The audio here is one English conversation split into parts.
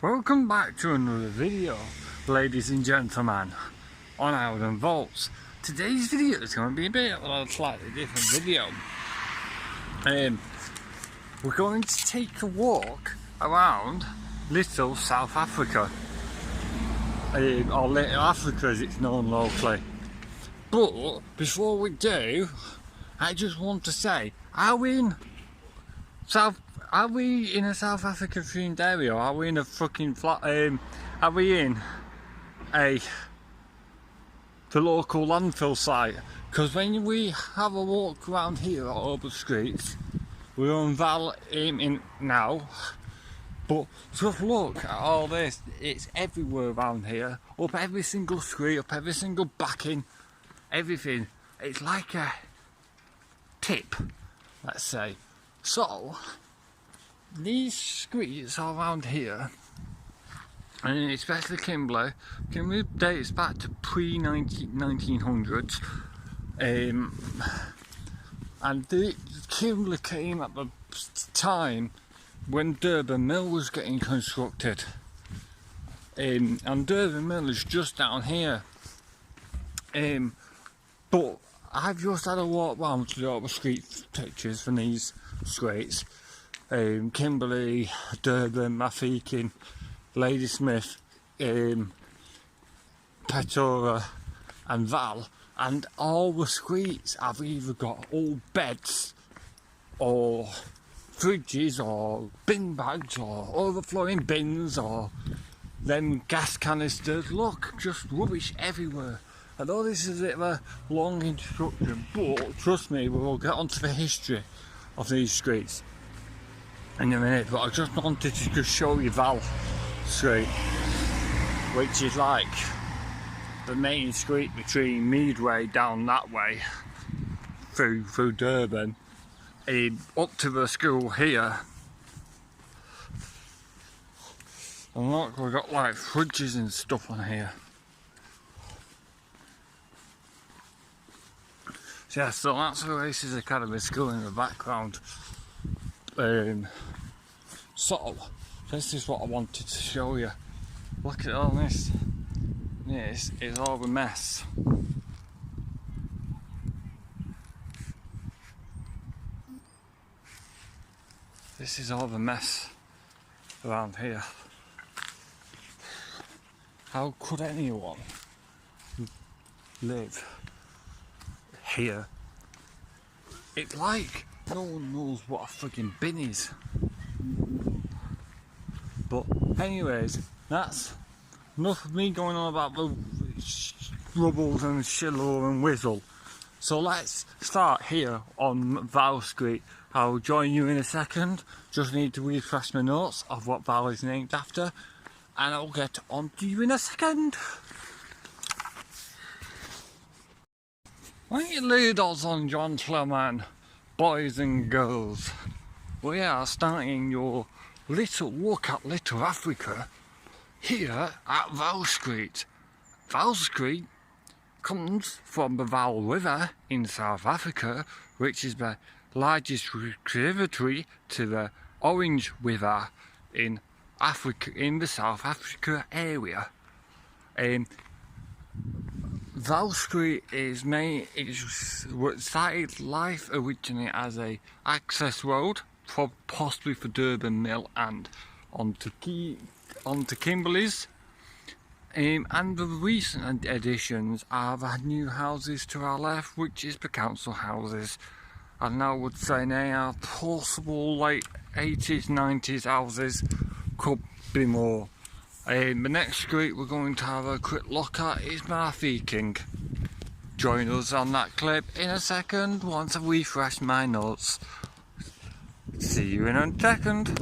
Welcome back to another video, ladies and gentlemen, on Oldham Vaults. Today's video is going to be a bit of a slightly different video. We're going to take a walk around Little South Africa, or Little Africa as it's known locally. But before we do, I just want to say, are we in a South African themed area, or are we in a fucking flat, are we in the local landfill site? Because when we have a walk around here at Oldham Street, we're on Vaal in now, but just look at all this, it's everywhere around here, up every single street, up every single backing, everything. It's like a tip, let's say. So these streets are around here, and especially Kimberley dates back to pre-1900s, and Kimberley came at the time when Durban Mill was getting constructed, and Durban Mill is just down here, but I've just had a walk round to the Oldham Street pictures from these streets. Kimberley, Durban, Mafeking, Ladysmith, Pretoria and Vaal, and all the streets have either got old beds or fridges or bin bags or overflowing bins or them gas canisters. Look, just rubbish everywhere. I know this is a bit of a long introduction, but trust me, we'll get onto the history of these streets in a minute. But I just wanted to just show you Vaal Street, which is like the main street between Midway down that way through Durban, up to the school here. And look, we've got like fridges and stuff on here. So yeah, so that's the Races Academy School in the background. So this is what I wanted to show you. Look at all this. This is all the mess. This is all the mess around here. How could anyone live here? It's like no one knows what a friggin' bin is. But anyways, that's enough of me going on about the rubbles and shillow and whizzle. So let's start here on Vaal Street. I'll join you in a second. Just need to refresh my notes of what Vaal is named after, and I'll get on to you in a second. Right, ladies and gentlemen, boys and girls, we are starting your little walk at Little Africa here at Vaal Street. Vaal Street comes from the Vaal River in South Africa, which is the largest tributary to the Orange River in Africa, in the South Africa area. Vaal Street started life originally as a access road, possibly for Durban Mill and onto Kimberley's. And the recent additions are the new houses to our left, which is the council houses. And I would say they are possible late 80s, 90s houses, could be more. The next street we're going to have a quick look at is Mafeking. Join us on that clip in a second once I've refreshed my notes. See you in a second.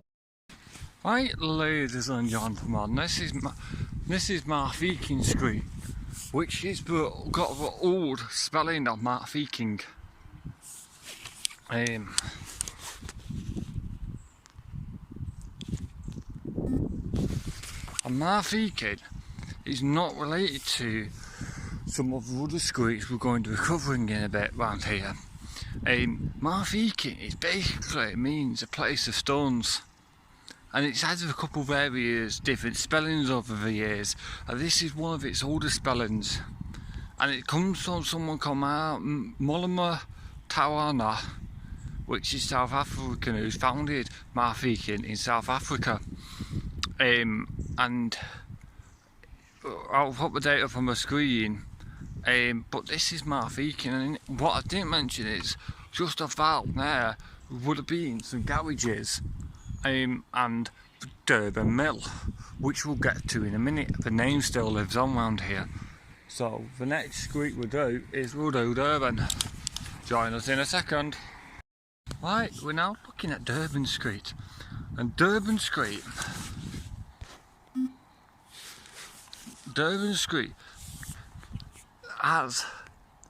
Right, ladies and gentlemen, this is Mafeking Street, which is got the old spelling of Mafeking. And Mafeking is not related to some of the other streets we're going to be covering in a bit around here. Mafeking is basically means a place of stones, and it's had a couple of various different spellings over the years, and this is one of its older spellings, and it comes from someone called Molema Tawana, which is South African, who's founded Mafeking in South Africa. And I'll put the data up on my screen, but this is Mafeking, and what I didn't mention is just off Vaal there would have been some garages and the Durban Mill, which we'll get to in a minute. The name still lives on around here. So the next street we'll do is we'll do Durban. Join us in a second. Right, we're now looking at Durban Street, and Durban Street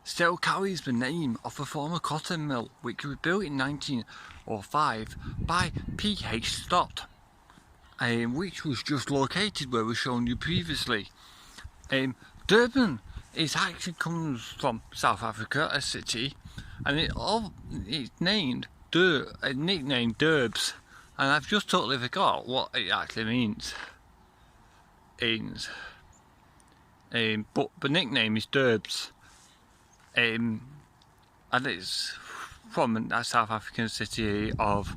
still carries the name of a former cotton mill which was built in 1905 by P.H. Stott, which was just located where we've shown you previously. Durban actually comes from South Africa, a city, and it's named nicknamed Durbs, and I've just totally forgot what it actually means. But the nickname is Durbs, and it's from a South African city of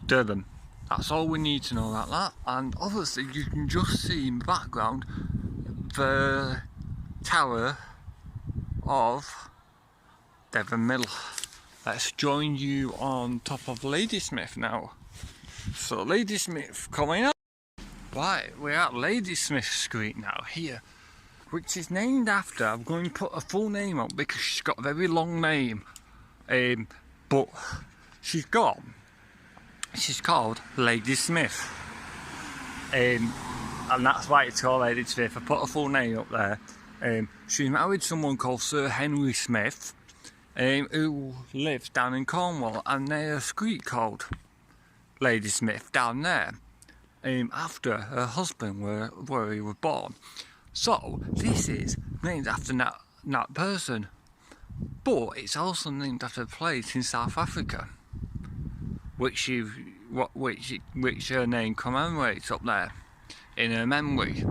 Durban. That's all we need to know about that, and obviously you can just see in the background the tower of Durban Mill. Let's join you on top of Ladysmith now. So Ladysmith coming up. Right, we're at Ladysmith Street now here, which is named after, I'm going to put a full name on because she's got a very long name, but she's called Ladysmith, and that's why it's called Ladysmith. I put a full name up there. She's married someone called Sir Henry Smith, who lives down in Cornwall, and there's a street called Ladysmith down there, after her husband where he was born. So this is named after that person, but it's also named after a place in South Africa, which her name commemorates up there in her memory.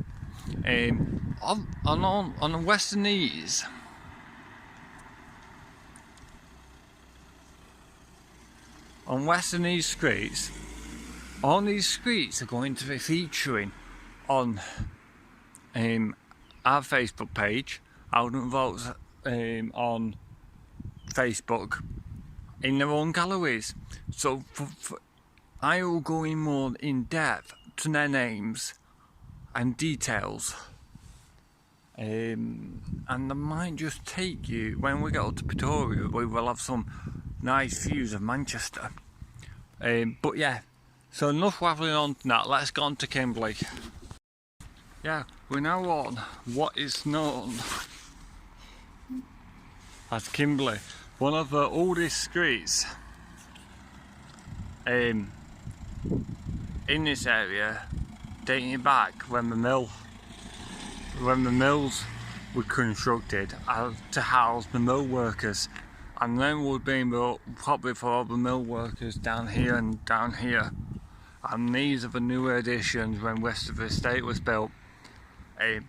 On the Western Ease, on Western Ease streets, all these streets are going to be featuring on our Facebook page, Oldham Votes, on Facebook, in their own galleries. So I will go in more in depth to their names and details, and I might just take you, when we get up to Pretoria, we will have some nice views of Manchester. But yeah, so enough waffling on that, let's go on to Kimberley. Yeah, we're now on what is known as Kimberley, one of the oldest streets in this area, dating back when the mills were constructed to house the mill workers, and then would be built probably for all the mill workers down here and down here. And these are the newer additions when West of the Estate was built.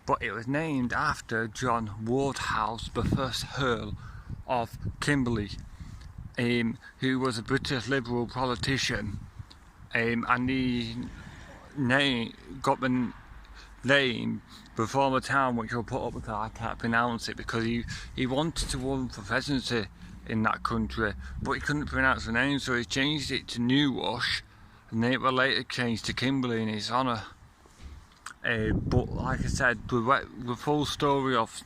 But it was named after John Wodehouse, the first Earl of Kimberley, who was a British Liberal politician, and he got the name before the town, which I'll put up because I can't pronounce it, because he wanted to run for presidency in that country, but he couldn't pronounce the name, so he changed it to New Wash, and then it was later changed to Kimberley in his honour. But like I said, the full story of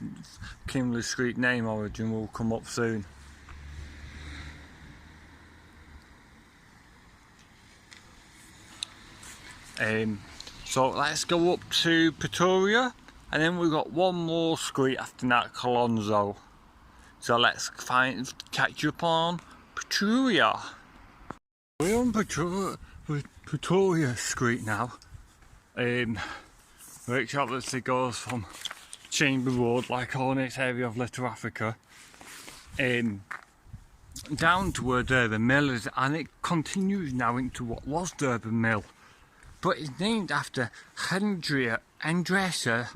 Kimberley Street name origin will come up soon. So let's go up to Pretoria, and then we've got one more street after that, Clonze. So let's catch up on Pretoria. We're on Pretoria Street now, which obviously goes from Chamber Road, like all next area of Little Africa, down to where Durban Mill is, and it continues now into what was Durban Mill. but it's named after Andressa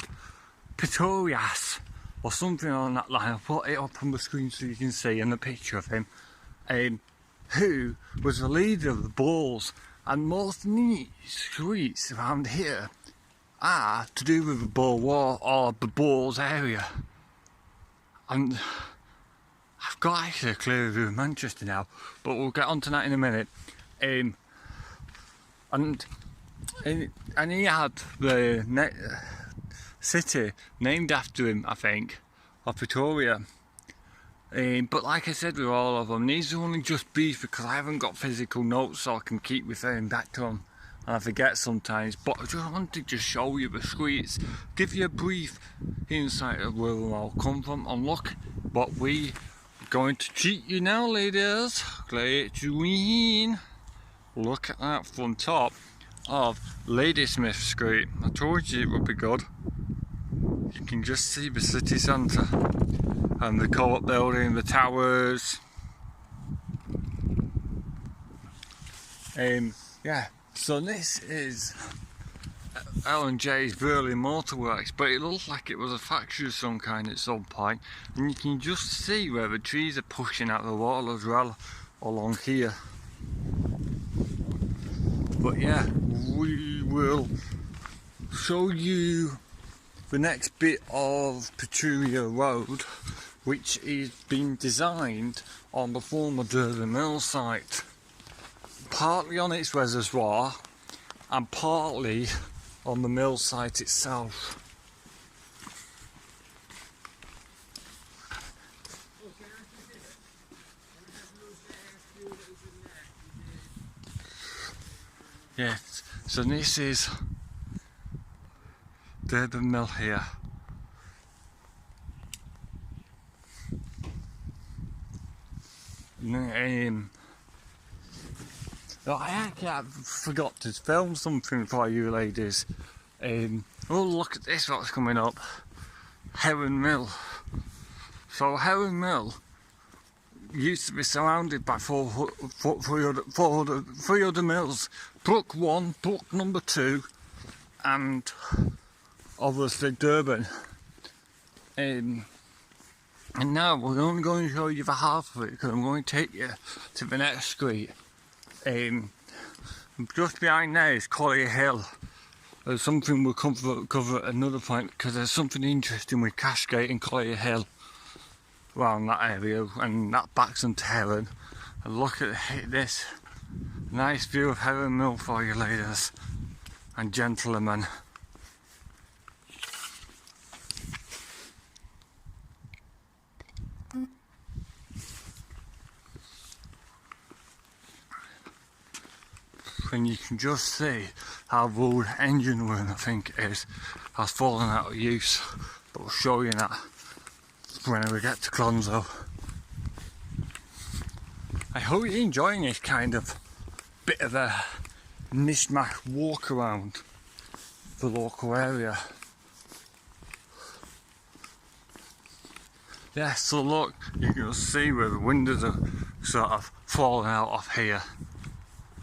Pretorius or something on that line. I'll put it up on the screen so you can see in the picture of him, who was the leader of the Bulls, and most of these streets around here are to do with the Boer War or the Bulls area. And I've got actually a clear view of Manchester now, but we'll get onto that in a minute. And he had the city named after him, I think, of Pretoria. But like I said with all of them, these are only just brief because I haven't got physical notes so I can keep referring back to them, and I forget sometimes. But I just wanted to show you the streets, give you a brief insight of where we all come from, and look what we are going to treat you now, ladies. Great green. Look at that from top of Ladysmith Street. I told you it would be good. You can just see the city centre and the co-op building, the towers. Yeah, so this is L&J's Burley Motorworks, but it looks like it was a factory of some kind at some point, and you can just see where the trees are pushing out the wall as well along here. But yeah, we will show you the next bit of Pretoria Road, which is being designed on the former Durban Mill site, partly on its reservoir and partly on the mill site itself. Yes, so this is Durban Mill here. I forgot to film something for you ladies. Oh, look at this, what's coming up. Heron Mill. So Heron Mill used to be surrounded by three other mills. Brook 1, Brook number 2, and obviously Durban. And now we're only going to show you the half of it because I'm going to take you to the next street. Just behind there is Collier Hill. There's something we'll cover at another point because there's something interesting with Cashgate and Collier Hill around that area, and that backs into Heron. And look at this nice view of Heron Mill for you ladies and gentlemen. And you can just see how the old engine room, I think it is, has fallen out of use, but we'll show you that when we get to Clonze. I hope you're enjoying this kind of bit of a mishmash walk around the local area. Yeah, so look, you can see where the windows are sort of falling out of here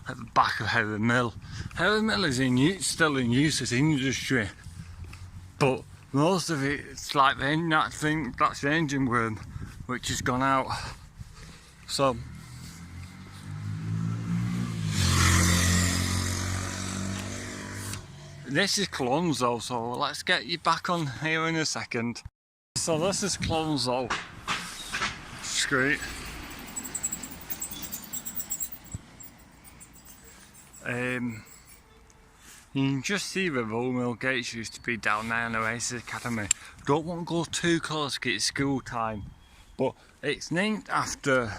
at the back of Heron Mill. Heron Mill is still in use as industry, but most of it, it's like that's the engine room which has gone out. So this is Clonze, so let's get you back on here in a second. So this is Clonze Street. You can just see the Vaal Mill gates used to be down there in the Races Academy. Don't want to go too close because it's school time, but it's named after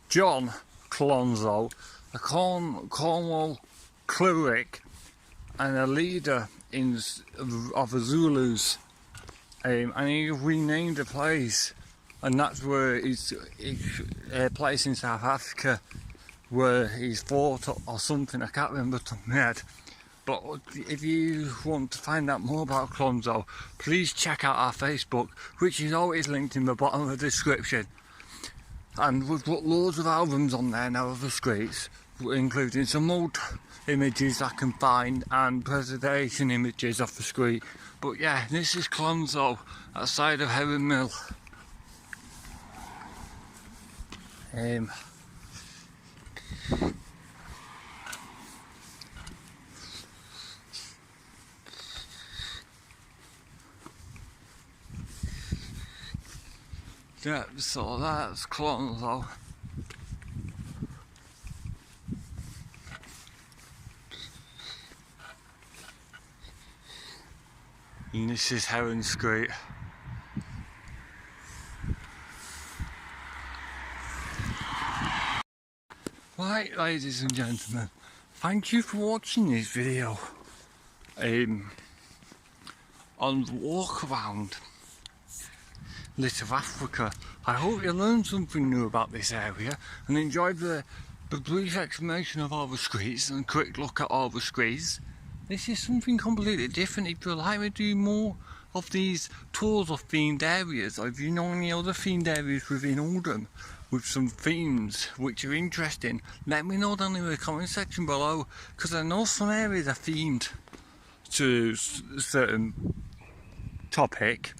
John Clonze, a Cornwall cleric and a leader of the Zulus, and he renamed the place, and that's where it's a place in South Africa where he's fought or something. I can't remember off the top of my head. But if you want to find out more about Clonze, please check out our Facebook, which is always linked in the bottom of the description. and we've got loads of albums on there now of the streets, including some old images I can find and preservation images of the street. But yeah, this is Clonze, outside of Durban Mill. Yeah, so that's Clonze. And this is Heron Street. Right, ladies and gentlemen, thank you for watching this video on the walk around Little Africa. I hope you learned something new about this area and enjoyed the brief explanation of all the streets and a quick look at all the streets. This is something completely different. If you'd like me to do more of these tours of themed areas, or if you know any other themed areas within Oldham with some themes which are interesting, let me know down in the comment section below, because I know some areas are themed to a certain topic.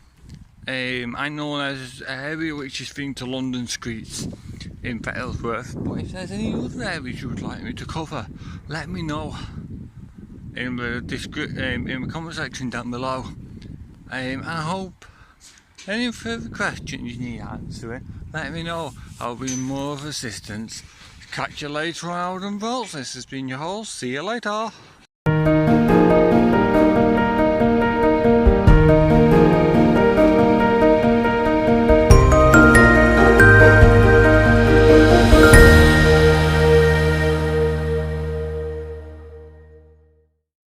I know there's an area which is themed to London streets in Ellsworth, but if there's any other areas you would like me to cover, let me know in the comment section down below. And I hope any further questions you need answering, let me know. I'll be more of assistance. Catch you later on Oldham Vaults. This has been your host. See you later.